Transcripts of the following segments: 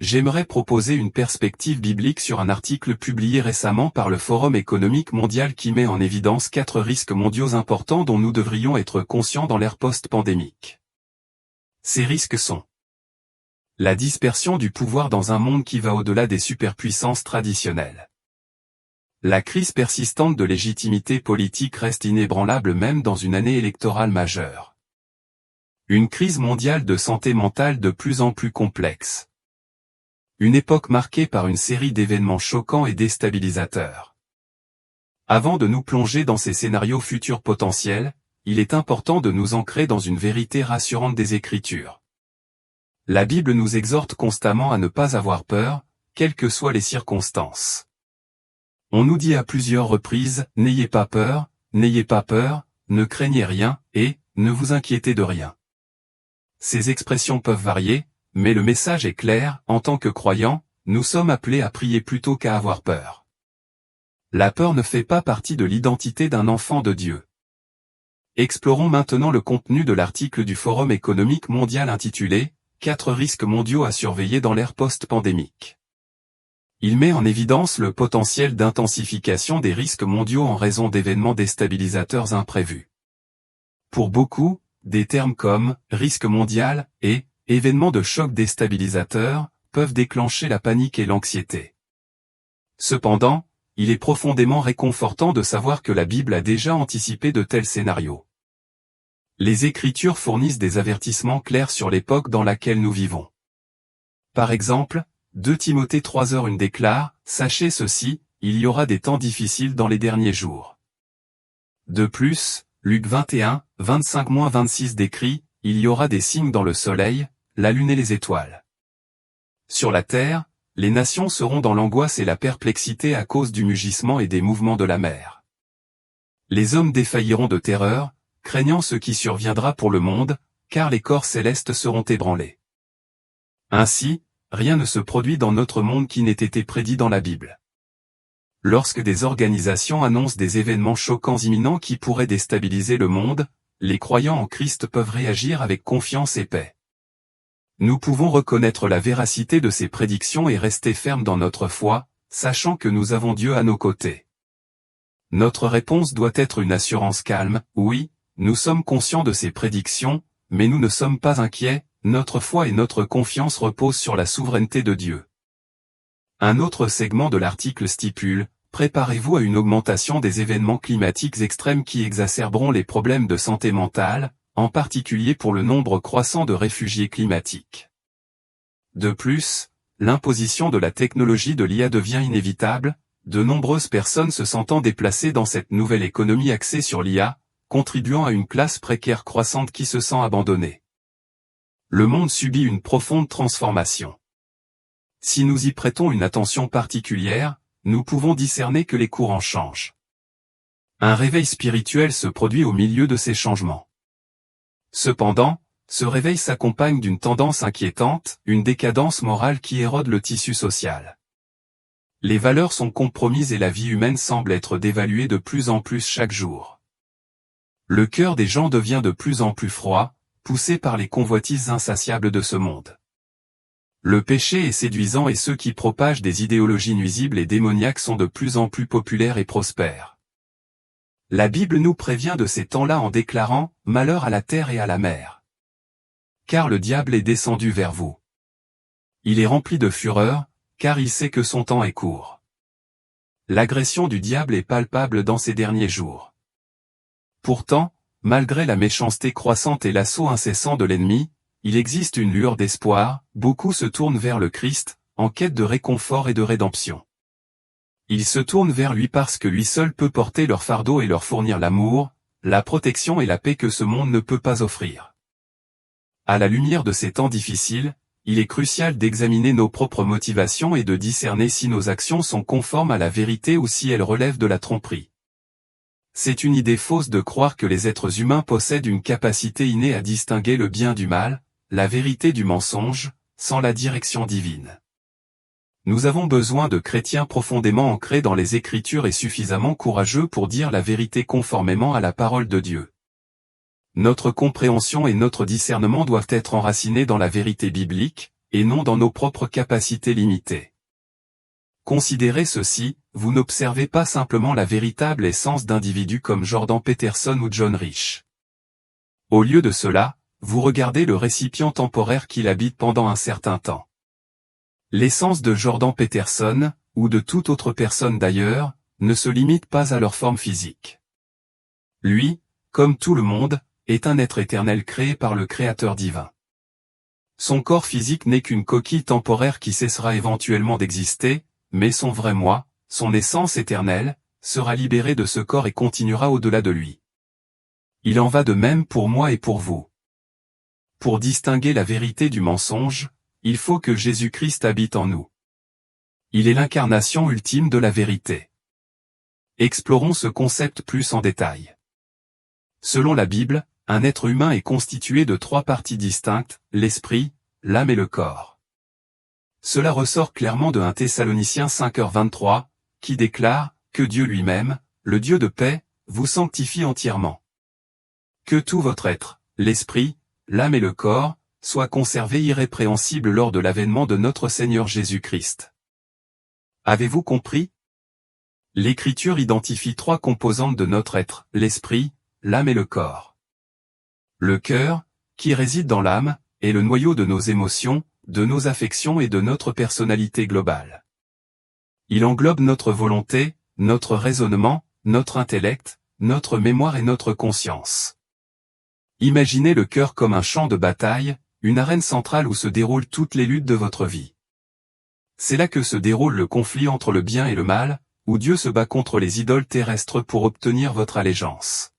j'aimerais proposer une perspective biblique sur un article publié récemment par le Forum économique mondial qui met en évidence 4 risques mondiaux importants dont nous devrions être conscients dans l'ère post-pandémique. Ces risques sont la dispersion du pouvoir dans un monde qui va au-delà des superpuissances traditionnelles. La crise persistante de légitimité politique reste inébranlable même dans une année électorale majeure. Une crise mondiale de santé mentale de plus en plus complexe. Une époque marquée par une série d'événements choquants et déstabilisateurs. Avant de nous plonger dans ces scénarios futurs potentiels, il est important de nous ancrer dans une vérité rassurante des Écritures. La Bible nous exhorte constamment à ne pas avoir peur, quelles que soient les circonstances. On nous dit à plusieurs reprises, « N'ayez pas peur, ne craignez rien, et ne vous inquiétez de rien ». Ces expressions peuvent varier, mais le message est clair, en tant que croyants, nous sommes appelés à prier plutôt qu'à avoir peur. La peur ne fait pas partie de l'identité d'un enfant de Dieu. Explorons maintenant le contenu de l'article du Forum économique mondial intitulé « 4 risques mondiaux à surveiller dans l'ère post-pandémique ». Il met en évidence le potentiel d'intensification des risques mondiaux en raison d'événements déstabilisateurs imprévus. Pour beaucoup, des termes comme « risque mondial » et « événements de choc déstabilisateurs » peuvent déclencher la panique et l'anxiété. Cependant, il est profondément réconfortant de savoir que la Bible a déjà anticipé de tels scénarios. Les Écritures fournissent des avertissements clairs sur l'époque dans laquelle nous vivons. Par exemple, 2 Timothée 3:1 déclare « Sachez ceci, il y aura des temps difficiles dans les derniers jours ». De plus, Luc 21, 25-26 décrit « Il y aura des signes dans le soleil, la lune et les étoiles. Sur la terre, les nations seront dans l'angoisse et la perplexité à cause du mugissement et des mouvements de la mer. Les hommes défailliront de terreur, craignant ce qui surviendra pour le monde, car les corps célestes seront ébranlés. » Ainsi, rien ne se produit dans notre monde qui n'ait été prédit dans la Bible. Lorsque des organisations annoncent des événements choquants imminents qui pourraient déstabiliser le monde, les croyants en Christ peuvent réagir avec confiance et paix. Nous pouvons reconnaître la véracité de ces prédictions et rester fermes dans notre foi, sachant que nous avons Dieu à nos côtés. Notre réponse doit être une assurance calme, oui, nous sommes conscients de ces prédictions, mais nous ne sommes pas inquiets, notre foi et notre confiance reposent sur la souveraineté de Dieu. Un autre segment de l'article stipule « Préparez-vous à une augmentation des événements climatiques extrêmes qui exacerberont les problèmes de santé mentale, en particulier pour le nombre croissant de réfugiés climatiques. » De plus, l'imposition de la technologie de l'IA devient inévitable, de nombreuses personnes se sentant déplacées dans cette nouvelle économie axée sur l'IA, contribuant à une classe précaire croissante qui se sent abandonnée. Le monde subit une profonde transformation. Si nous y prêtons une attention particulière, nous pouvons discerner que les courants changent. Un réveil spirituel se produit au milieu de ces changements. Cependant, ce réveil s'accompagne d'une tendance inquiétante, une décadence morale qui érode le tissu social. Les valeurs sont compromises et la vie humaine semble être dévaluée de plus en plus chaque jour. Le cœur des gens devient de plus en plus froid, poussé par les convoitises insatiables de ce monde. Le péché est séduisant et ceux qui propagent des idéologies nuisibles et démoniaques sont de plus en plus populaires et prospères. La Bible nous prévient de ces temps-là en déclarant « Malheur à la terre et à la mer. Car le diable est descendu vers vous. Il est rempli de fureur, car il sait que son temps est court. » L'agression du diable est palpable dans ces derniers jours. Pourtant, malgré la méchanceté croissante et l'assaut incessant de l'ennemi, il existe une lueur d'espoir, beaucoup se tournent vers le Christ, en quête de réconfort et de rédemption. Ils se tournent vers lui parce que lui seul peut porter leur fardeau et leur fournir l'amour, la protection et la paix que ce monde ne peut pas offrir. À la lumière de ces temps difficiles, il est crucial d'examiner nos propres motivations et de discerner si nos actions sont conformes à la vérité ou si elles relèvent de la tromperie. C'est une idée fausse de croire que les êtres humains possèdent une capacité innée à distinguer le bien du mal, la vérité du mensonge, sans la direction divine. Nous avons besoin de chrétiens profondément ancrés dans les Écritures et suffisamment courageux pour dire la vérité conformément à la parole de Dieu. Notre compréhension et notre discernement doivent être enracinés dans la vérité biblique, et non dans nos propres capacités limitées. Considérez ceci, vous n'observez pas simplement la véritable essence d'individus comme Jordan Peterson ou John Rich. Au lieu de cela, vous regardez le récipient temporaire qu'il habite pendant un certain temps. L'essence de Jordan Peterson, ou de toute autre personne d'ailleurs, ne se limite pas à leur forme physique. Lui, comme tout le monde, est un être éternel créé par le Créateur divin. Son corps physique n'est qu'une coquille temporaire qui cessera éventuellement d'exister, mais son vrai moi, son essence éternelle, sera libéré de ce corps et continuera au-delà de lui. Il en va de même pour moi et pour vous. Pour distinguer la vérité du mensonge, il faut que Jésus-Christ habite en nous. Il est l'incarnation ultime de la vérité. Explorons ce concept plus en détail. Selon la Bible, un être humain est constitué de 3 parties distinctes, l'esprit, l'âme et le corps. Cela ressort clairement de 1 Thessaloniciens 5h23, qui déclare que Dieu lui-même, le Dieu de paix, vous sanctifie entièrement. Que tout votre être, l'esprit, l'âme et le corps, soient conservés irrépréhensibles lors de l'avènement de notre Seigneur Jésus-Christ. Avez-vous compris? L'Écriture identifie 3 composantes de notre être, l'esprit, l'âme et le corps. Le cœur, qui réside dans l'âme, est le noyau de nos émotions, de nos affections et de notre personnalité globale. Il englobe notre volonté, notre raisonnement, notre intellect, notre mémoire et notre conscience. Imaginez le cœur comme un champ de bataille, une arène centrale où se déroulent toutes les luttes de votre vie. C'est là que se déroule le conflit entre le bien et le mal, où Dieu se bat contre les idoles terrestres pour obtenir votre allégeance.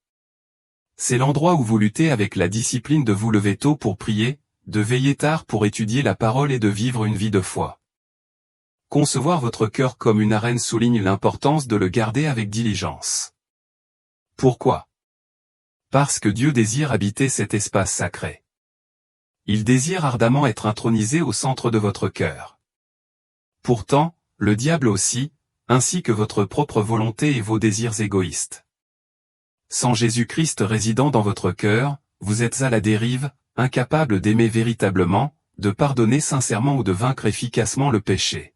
C'est l'endroit où vous luttez avec la discipline de vous lever tôt pour prier, de veiller tard pour étudier la parole et de vivre une vie de foi. Concevoir votre cœur comme une arène souligne l'importance de le garder avec diligence. Pourquoi? Parce que Dieu désire habiter cet espace sacré. Il désire ardemment être intronisé au centre de votre cœur. Pourtant, le diable aussi, ainsi que votre propre volonté et vos désirs égoïstes. Sans Jésus-Christ résidant dans votre cœur, vous êtes à la dérive, incapable d'aimer véritablement, de pardonner sincèrement ou de vaincre efficacement le péché.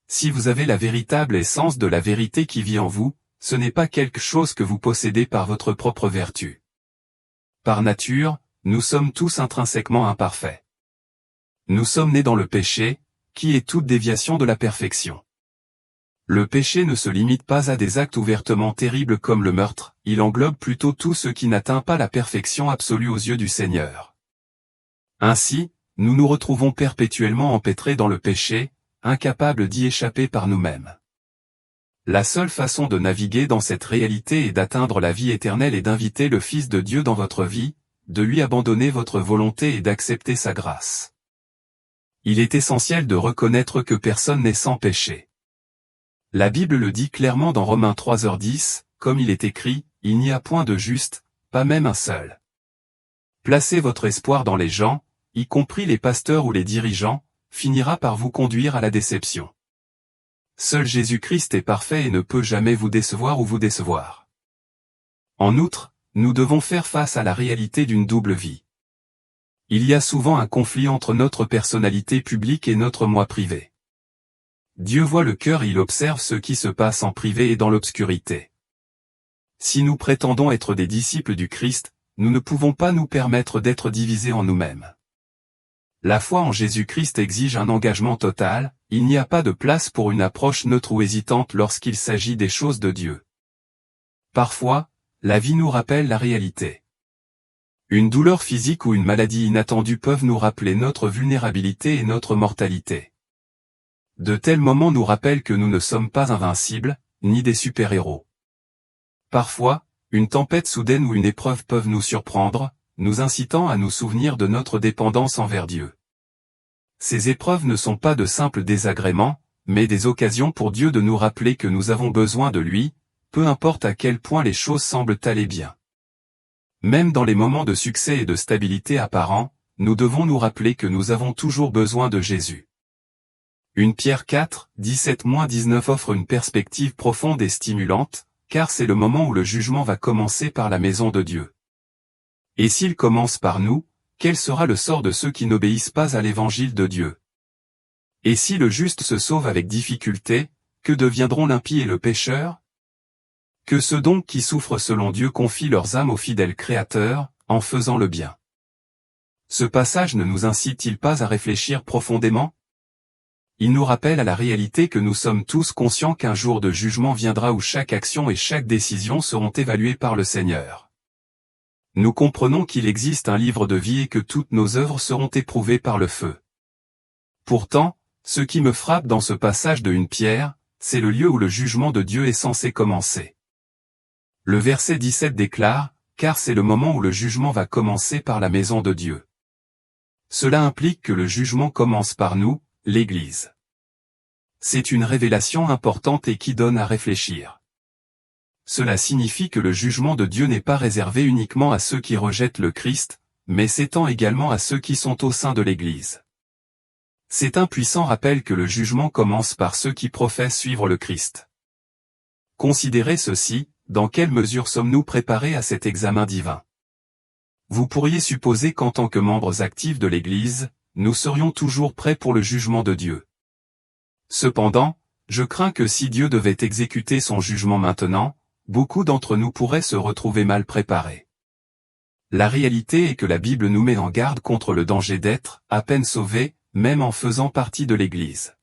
Si vous avez la véritable essence de la vérité qui vit en vous, ce n'est pas quelque chose que vous possédez par votre propre vertu. Par nature, nous sommes tous intrinsèquement imparfaits. Nous sommes nés dans le péché, qui est toute déviation de la perfection. Le péché ne se limite pas à des actes ouvertement terribles comme le meurtre, il englobe plutôt tout ce qui n'atteint pas la perfection absolue aux yeux du Seigneur. Ainsi, nous nous retrouvons perpétuellement empêtrés dans le péché, incapables d'y échapper par nous-mêmes. La seule façon de naviguer dans cette réalité et d'atteindre la vie éternelle est d'inviter le Fils de Dieu dans votre vie, de lui abandonner votre volonté et d'accepter sa grâce. Il est essentiel de reconnaître que personne n'est sans péché. La Bible le dit clairement dans Romains 3h10, comme il est écrit, il n'y a point de juste, pas même un seul. Placez votre espoir dans les gens, y compris les pasteurs ou les dirigeants, finira par vous conduire à la déception. Seul Jésus-Christ est parfait et ne peut jamais vous décevoir ou vous décevoir. En outre, nous devons faire face à la réalité d'une double vie. Il y a souvent un conflit entre notre personnalité publique et notre moi privé. Dieu voit le cœur et il observe ce qui se passe en privé et dans l'obscurité. Si nous prétendons être des disciples du Christ, nous ne pouvons pas nous permettre d'être divisés en nous-mêmes. La foi en Jésus-Christ exige un engagement total, il n'y a pas de place pour une approche neutre ou hésitante lorsqu'il s'agit des choses de Dieu. Parfois, la vie nous rappelle la réalité. Une douleur physique ou une maladie inattendue peuvent nous rappeler notre vulnérabilité et notre mortalité. De tels moments nous rappellent que nous ne sommes pas invincibles, ni des super-héros. Parfois, une tempête soudaine ou une épreuve peuvent nous surprendre, nous incitant à nous souvenir de notre dépendance envers Dieu. Ces épreuves ne sont pas de simples désagréments, mais des occasions pour Dieu de nous rappeler que nous avons besoin de lui, peu importe à quel point les choses semblent aller bien. Même dans les moments de succès et de stabilité apparents, nous devons nous rappeler que nous avons toujours besoin de Jésus. 1 Pierre 4, 17-19 offre une perspective profonde et stimulante, car c'est le moment où le jugement va commencer par la maison de Dieu. Et s'il commence par nous, quel sera le sort de ceux qui n'obéissent pas à l'évangile de Dieu? Et si le juste se sauve avec difficulté, que deviendront l'impie et le pécheur? Que ceux donc qui souffrent selon Dieu confient leurs âmes au fidèle Créateur, en faisant le bien. Ce passage ne nous incite-t-il pas à réfléchir profondément? Il nous rappelle à la réalité que nous sommes tous conscients qu'un jour de jugement viendra où chaque action et chaque décision seront évaluées par le Seigneur. Nous comprenons qu'il existe un livre de vie et que toutes nos œuvres seront éprouvées par le feu. Pourtant, ce qui me frappe dans ce passage de 1 Pierre, c'est le lieu où le jugement de Dieu est censé commencer. Le verset 17 déclare, « Car c'est le moment où le jugement va commencer par la maison de Dieu. » Cela implique que le jugement commence par nous, l'Église. C'est une révélation importante et qui donne à réfléchir. Cela signifie que le jugement de Dieu n'est pas réservé uniquement à ceux qui rejettent le Christ, mais s'étend également à ceux qui sont au sein de l'Église. C'est un puissant rappel que le jugement commence par ceux qui professent suivre le Christ. Considérez ceci, dans quelle mesure sommes-nous préparés à cet examen divin? Vous pourriez supposer qu'en tant que membres actifs de l'Église, nous serions toujours prêts pour le jugement de Dieu. Cependant, je crains que si Dieu devait exécuter son jugement maintenant, beaucoup d'entre nous pourraient se retrouver mal préparés. La réalité est que la Bible nous met en garde contre le danger d'être, à peine sauvés, même en faisant partie de l'Église.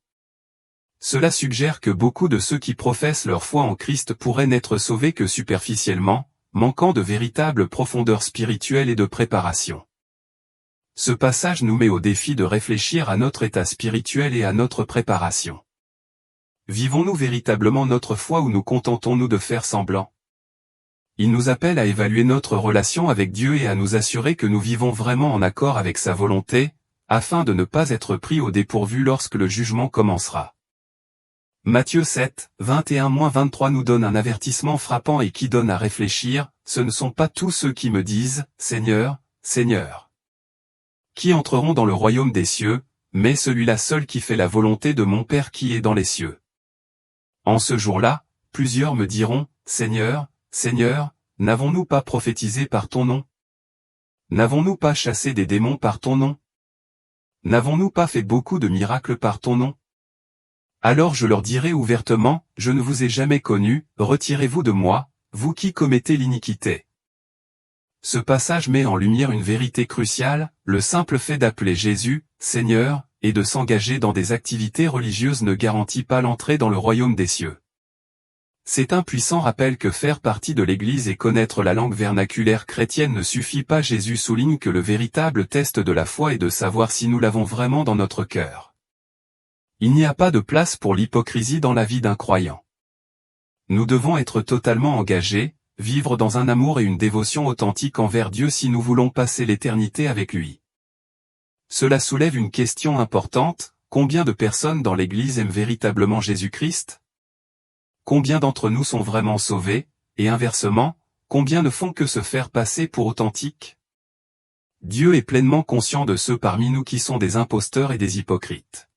Cela suggère que beaucoup de ceux qui professent leur foi en Christ pourraient n'être sauvés que superficiellement, manquant de véritable profondeur spirituelle et de préparation. Ce passage nous met au défi de réfléchir à notre état spirituel et à notre préparation. Vivons-nous véritablement notre foi ou nous contentons-nous de faire semblant? Il nous appelle à évaluer notre relation avec Dieu et à nous assurer que nous vivons vraiment en accord avec sa volonté, afin de ne pas être pris au dépourvu lorsque le jugement commencera. Matthieu 7, 21-23 nous donne un avertissement frappant et qui donne à réfléchir, « Ce ne sont pas tous ceux qui me disent, Seigneur, Seigneur, qui entreront dans le royaume des cieux, mais celui-là seul qui fait la volonté de mon Père qui est dans les cieux. En ce jour-là, plusieurs me diront, Seigneur, Seigneur, n'avons-nous pas prophétisé par ton nom? N'avons-nous pas chassé des démons par ton nom? N'avons-nous pas fait beaucoup de miracles par ton nom? Alors je leur dirai ouvertement, je ne vous ai jamais connus, retirez-vous de moi, vous qui commettez l'iniquité. » Ce passage met en lumière une vérité cruciale, le simple fait d'appeler Jésus, Seigneur, et de s'engager dans des activités religieuses ne garantit pas l'entrée dans le royaume des cieux. C'est un puissant rappel que faire partie de l'Église et connaître la langue vernaculaire chrétienne ne suffit pas. Jésus souligne que le véritable test de la foi est de savoir si nous l'avons vraiment dans notre cœur. Il n'y a pas de place pour l'hypocrisie dans la vie d'un croyant. Nous devons être totalement engagés, vivre dans un amour et une dévotion authentique envers Dieu si nous voulons passer l'éternité avec lui. Cela soulève une question importante, combien de personnes dans l'Église aiment véritablement Jésus-Christ? Combien d'entre nous sont vraiment sauvés, et inversement, combien ne font que se faire passer pour authentiques? Dieu est pleinement conscient de ceux parmi nous qui sont des imposteurs et des hypocrites.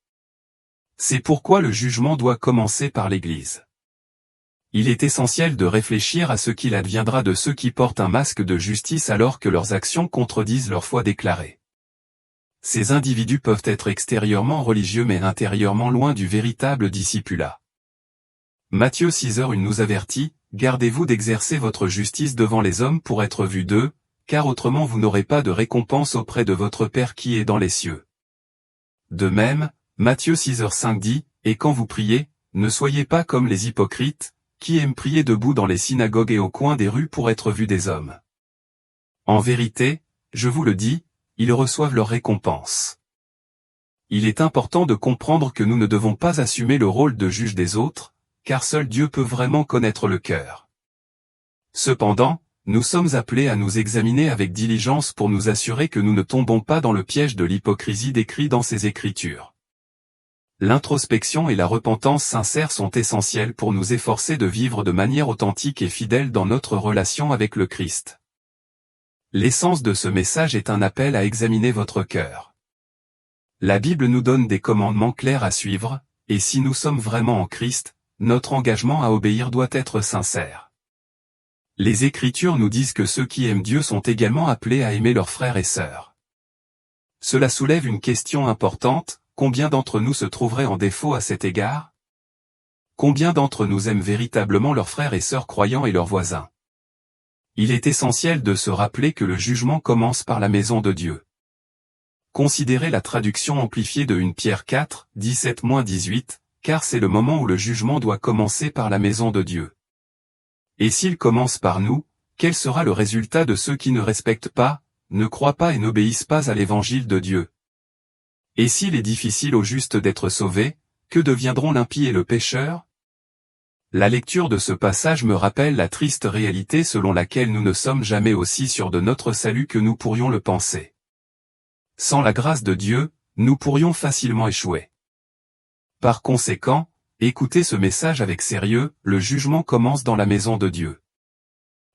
C'est pourquoi le jugement doit commencer par l'Église. Il est essentiel de réfléchir à ce qu'il adviendra de ceux qui portent un masque de justice alors que leurs actions contredisent leur foi déclarée. Ces individus peuvent être extérieurement religieux mais intérieurement loin du véritable discipulat. Matthieu 6h nous avertit, « Gardez-vous d'exercer votre justice devant les hommes pour être vus d'eux, car autrement vous n'aurez pas de récompense auprès de votre Père qui est dans les cieux. » De même, Matthieu 6h5 dit, « Et quand vous priez, ne soyez pas comme les hypocrites, qui aiment prier debout dans les synagogues et au coin des rues pour être vus des hommes. En vérité, je vous le dis, ils reçoivent leur récompense. » Il est important de comprendre que nous ne devons pas assumer le rôle de juge des autres, car seul Dieu peut vraiment connaître le cœur. Cependant, nous sommes appelés à nous examiner avec diligence pour nous assurer que nous ne tombons pas dans le piège de l'hypocrisie décrit dans ces Écritures. L'introspection et la repentance sincère sont essentielles pour nous efforcer de vivre de manière authentique et fidèle dans notre relation avec le Christ. L'essence de ce message est un appel à examiner votre cœur. La Bible nous donne des commandements clairs à suivre, et si nous sommes vraiment en Christ, notre engagement à obéir doit être sincère. Les Écritures nous disent que ceux qui aiment Dieu sont également appelés à aimer leurs frères et sœurs. Cela soulève une question importante, combien d'entre nous se trouveraient en défaut à cet égard? Combien d'entre nous aiment véritablement leurs frères et sœurs croyants et leurs voisins? Il est essentiel de se rappeler que le jugement commence par la maison de Dieu. Considérez la traduction amplifiée de 1 Pierre 4, 17-18, car c'est le moment où le jugement doit commencer par la maison de Dieu. Et s'il commence par nous, quel sera le résultat de ceux qui ne respectent pas, ne croient pas et n'obéissent pas à l'évangile de Dieu? Et s'il est difficile aux justes d'être sauvés, que deviendront l'impie et le pécheur? La lecture de ce passage me rappelle la triste réalité selon laquelle nous ne sommes jamais aussi sûrs de notre salut que nous pourrions le penser. Sans la grâce de Dieu, nous pourrions facilement échouer. Par conséquent, écoutez ce message avec sérieux, le jugement commence dans la maison de Dieu.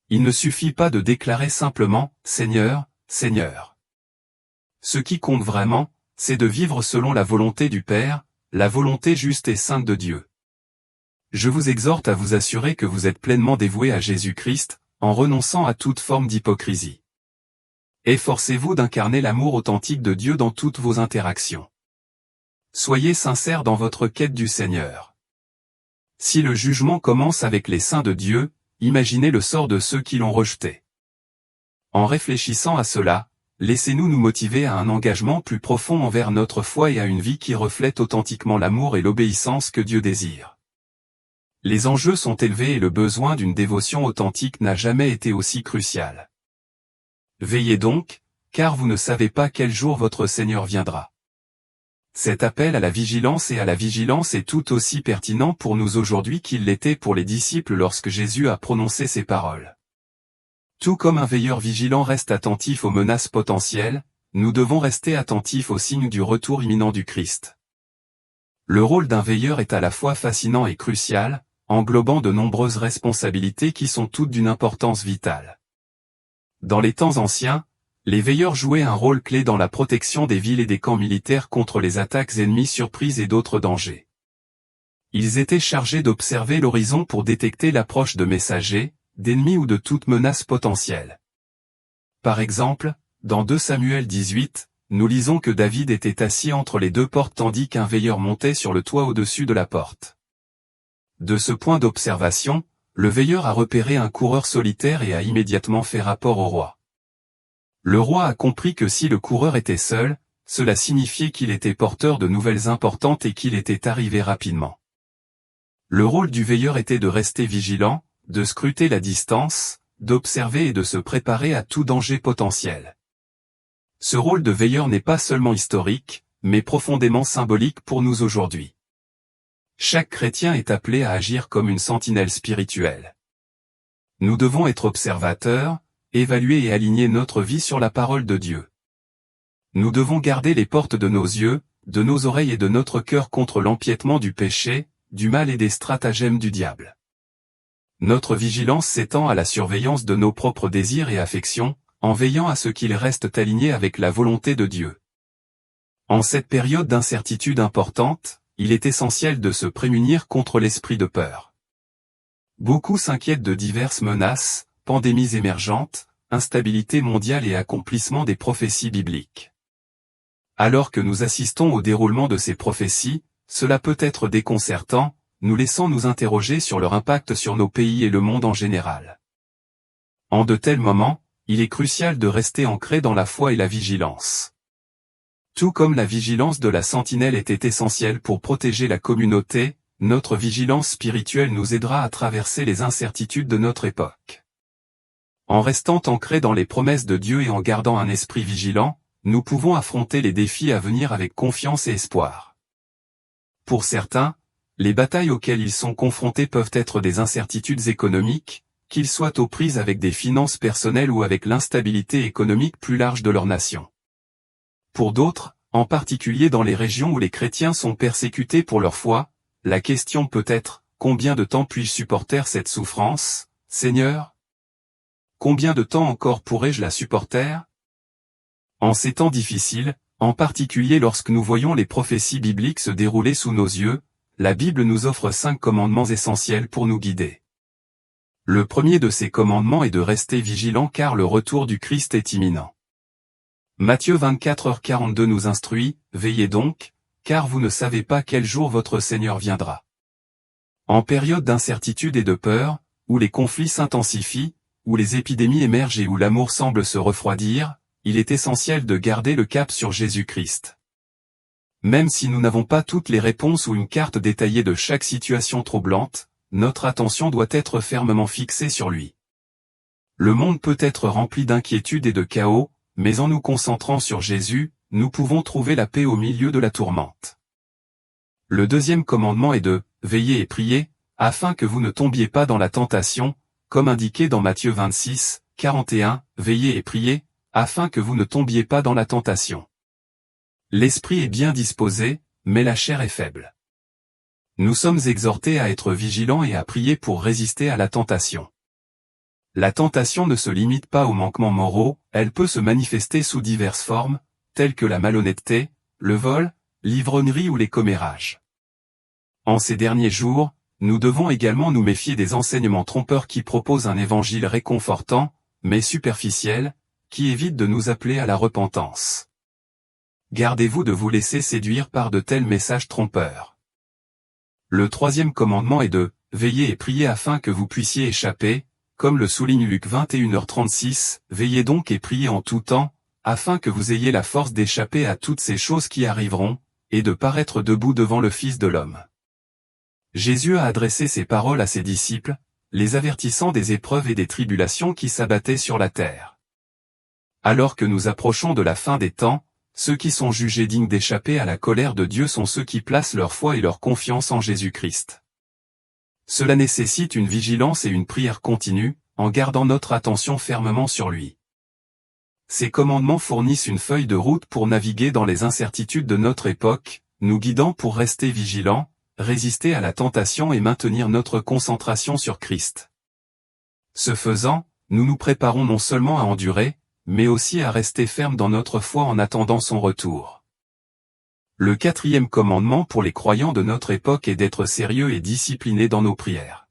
Il ne suffit pas de déclarer simplement « Seigneur, Seigneur ». Ce qui compte vraiment, c'est de vivre selon la volonté du Père, la volonté juste et sainte de Dieu. Je vous exhorte à vous assurer que vous êtes pleinement dévoué à Jésus-Christ, en renonçant à toute forme d'hypocrisie. Efforcez-vous d'incarner l'amour authentique de Dieu dans toutes vos interactions. Soyez sincères dans votre quête du Seigneur. Si le jugement commence avec les saints de Dieu, imaginez le sort de ceux qui l'ont rejeté. En réfléchissant à cela, laissez-nous nous motiver à un engagement plus profond envers notre foi et à une vie qui reflète authentiquement l'amour et l'obéissance que Dieu désire. Les enjeux sont élevés et le besoin d'une dévotion authentique n'a jamais été aussi crucial. Veillez donc, car vous ne savez pas quel jour votre Seigneur viendra. Cet appel à la vigilance est tout aussi pertinent pour nous aujourd'hui qu'il l'était pour les disciples lorsque Jésus a prononcé ces paroles. Tout comme un veilleur vigilant reste attentif aux menaces potentielles, nous devons rester attentifs aux signes du retour imminent du Christ. Le rôle d'un veilleur est à la fois fascinant et crucial, englobant de nombreuses responsabilités qui sont toutes d'une importance vitale. Dans les temps anciens, les veilleurs jouaient un rôle clé dans la protection des villes et des camps militaires contre les attaques ennemies surprises et d'autres dangers. Ils étaient chargés d'observer l'horizon pour détecter l'approche de messagers, d'ennemis ou de toute menace potentielle. Par exemple, dans 2 Samuel 18, nous lisons que David était assis entre les 2 portes tandis qu'un veilleur montait sur le toit au-dessus de la porte. De ce point d'observation, le veilleur a repéré un coureur solitaire et a immédiatement fait rapport au roi. Le roi a compris que si le coureur était seul, cela signifiait qu'il était porteur de nouvelles importantes et qu'il était arrivé rapidement. Le rôle du veilleur était de rester vigilant, de scruter la distance, d'observer et de se préparer à tout danger potentiel. Ce rôle de veilleur n'est pas seulement historique, mais profondément symbolique pour nous aujourd'hui. Chaque chrétien est appelé à agir comme une sentinelle spirituelle. Nous devons être observateurs, évaluer et aligner notre vie sur la parole de Dieu. Nous devons garder les portes de nos yeux, de nos oreilles et de notre cœur contre l'empiètement du péché, du mal et des stratagèmes du diable. Notre vigilance s'étend à la surveillance de nos propres désirs et affections, en veillant à ce qu'ils restent alignés avec la volonté de Dieu. En cette période d'incertitude importante, il est essentiel de se prémunir contre l'esprit de peur. Beaucoup s'inquiètent de diverses menaces, pandémies émergentes, instabilité mondiale et accomplissement des prophéties bibliques. Alors que nous assistons au déroulement de ces prophéties, cela peut être déconcertant, nous laissant nous interroger sur leur impact sur nos pays et le monde en général. En de tels moments, il est crucial de rester ancré dans la foi et la vigilance. Tout comme la vigilance de la sentinelle était essentielle pour protéger la communauté, notre vigilance spirituelle nous aidera à traverser les incertitudes de notre époque. En restant ancrés dans les promesses de Dieu et en gardant un esprit vigilant, nous pouvons affronter les défis à venir avec confiance et espoir. Pour certains, les batailles auxquelles ils sont confrontés peuvent être des incertitudes économiques, qu'ils soient aux prises avec des finances personnelles ou avec l'instabilité économique plus large de leur nation. Pour d'autres, en particulier dans les régions où les chrétiens sont persécutés pour leur foi, la question peut être, combien de temps puis-je supporter cette souffrance, Seigneur? Combien de temps encore pourrai-je la supporter? En ces temps difficiles, en particulier lorsque nous voyons les prophéties bibliques se dérouler sous nos yeux, la Bible nous offre 5 commandements essentiels pour nous guider. Le premier de ces commandements est de rester vigilant car le retour du Christ est imminent. Matthieu 24h42 nous instruit, veillez donc, car vous ne savez pas quel jour votre Seigneur viendra. En période d'incertitude et de peur, où les conflits s'intensifient, où les épidémies émergent et où l'amour semble se refroidir, il est essentiel de garder le cap sur Jésus-Christ. Même si nous n'avons pas toutes les réponses ou une carte détaillée de chaque situation troublante, notre attention doit être fermement fixée sur lui. Le monde peut être rempli d'inquiétude et de chaos, mais en nous concentrant sur Jésus, nous pouvons trouver la paix au milieu de la tourmente. Le deuxième commandement est de « veiller et prier », afin que vous ne tombiez pas dans la tentation, comme indiqué dans Matthieu 26, 41, « veillez et priez », afin que vous ne tombiez pas dans la tentation. L'esprit est bien disposé, mais la chair est faible. Nous sommes exhortés à être vigilants et à prier pour résister à la tentation. La tentation ne se limite pas aux manquements moraux, elle peut se manifester sous diverses formes, telles que la malhonnêteté, le vol, l'ivrognerie ou les commérages. En ces derniers jours, nous devons également nous méfier des enseignements trompeurs qui proposent un évangile réconfortant, mais superficiel, qui évite de nous appeler à la repentance. Gardez-vous de vous laisser séduire par de tels messages trompeurs. Le troisième commandement est de « veiller et prier afin que vous puissiez échapper », comme le souligne Luc 21h36, « Veillez donc et priez en tout temps, afin que vous ayez la force d'échapper à toutes ces choses qui arriveront, et de paraître debout devant le Fils de l'homme. » Jésus a adressé ces paroles à ses disciples, les avertissant des épreuves et des tribulations qui s'abattaient sur la terre. Alors que nous approchons de la fin des temps, ceux qui sont jugés dignes d'échapper à la colère de Dieu sont ceux qui placent leur foi et leur confiance en Jésus-Christ. Cela nécessite une vigilance et une prière continue, en gardant notre attention fermement sur lui. Ces commandements fournissent une feuille de route pour naviguer dans les incertitudes de notre époque, nous guidant pour rester vigilants, résister à la tentation et maintenir notre concentration sur Christ. Ce faisant, nous nous préparons non seulement à endurer, mais aussi à rester fermes dans notre foi en attendant son retour. Le quatrième commandement pour les croyants de notre époque est d'être sérieux et disciplinés dans nos prières.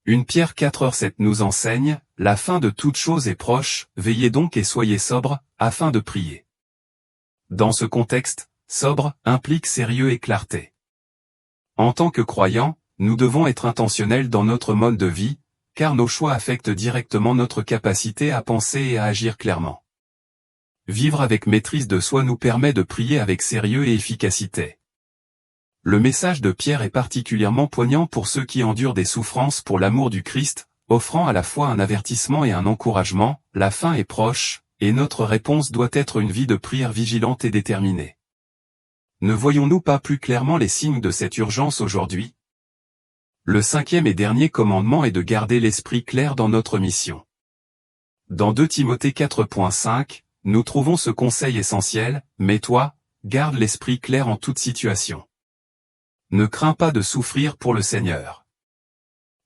1 Pierre 4h7 nous enseigne, « La fin de toute chose est proche, veillez donc et soyez sobres, afin de prier. » Dans ce contexte, sobre implique sérieux et clarté. En tant que croyants, nous devons être intentionnels dans notre mode de vie, car nos choix affectent directement notre capacité à penser et à agir clairement. Vivre avec maîtrise de soi nous permet de prier avec sérieux et efficacité. Le message de Pierre est particulièrement poignant pour ceux qui endurent des souffrances pour l'amour du Christ, offrant à la fois un avertissement et un encouragement, la fin est proche, et notre réponse doit être une vie de prière vigilante et déterminée. Ne voyons-nous pas plus clairement les signes de cette urgence aujourd'hui? Le cinquième et dernier commandement est de garder l'esprit clair dans notre mission. Dans 2 Timothée 4.5, nous trouvons ce conseil essentiel, « Mais toi, garde l'esprit clair en toute situation. Ne crains pas de souffrir pour le Seigneur.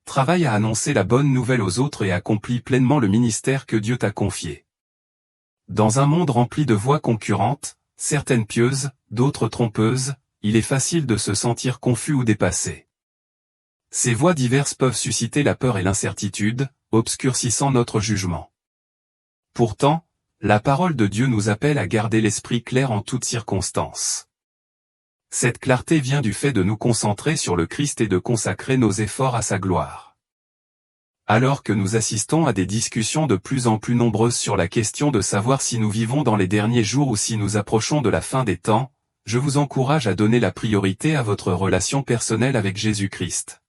Travaille à annoncer la bonne nouvelle aux autres et accomplis pleinement le ministère que Dieu t'a confié. » Dans un monde rempli de voix concurrentes, certaines pieuses, d'autres trompeuses, il est facile de se sentir confus ou dépassé. Ces voies diverses peuvent susciter la peur et l'incertitude, obscurcissant notre jugement. Pourtant, la parole de Dieu nous appelle à garder l'esprit clair en toutes circonstances. Cette clarté vient du fait de nous concentrer sur le Christ et de consacrer nos efforts à sa gloire. Alors que nous assistons à des discussions de plus en plus nombreuses sur la question de savoir si nous vivons dans les derniers jours ou si nous approchons de la fin des temps, je vous encourage à donner la priorité à votre relation personnelle avec Jésus-Christ.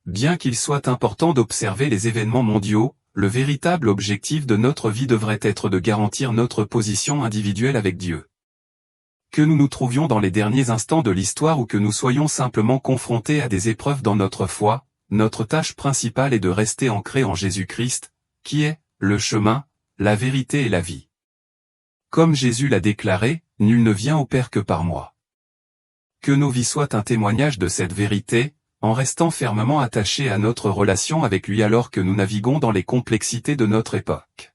Bien qu'il soit important d'observer les événements mondiaux, le véritable objectif de notre vie devrait être de garantir notre position individuelle avec Dieu. Que nous nous trouvions dans les derniers instants de l'histoire ou que nous soyons simplement confrontés à des épreuves dans notre foi, notre tâche principale est de rester ancrés en Jésus-Christ, qui est le chemin, la vérité et la vie. Comme Jésus l'a déclaré, « Nul ne vient au Père que par moi. » Que nos vies soient un témoignage de cette vérité, en restant fermement attachés à notre relation avec lui alors que nous naviguons dans les complexités de notre époque.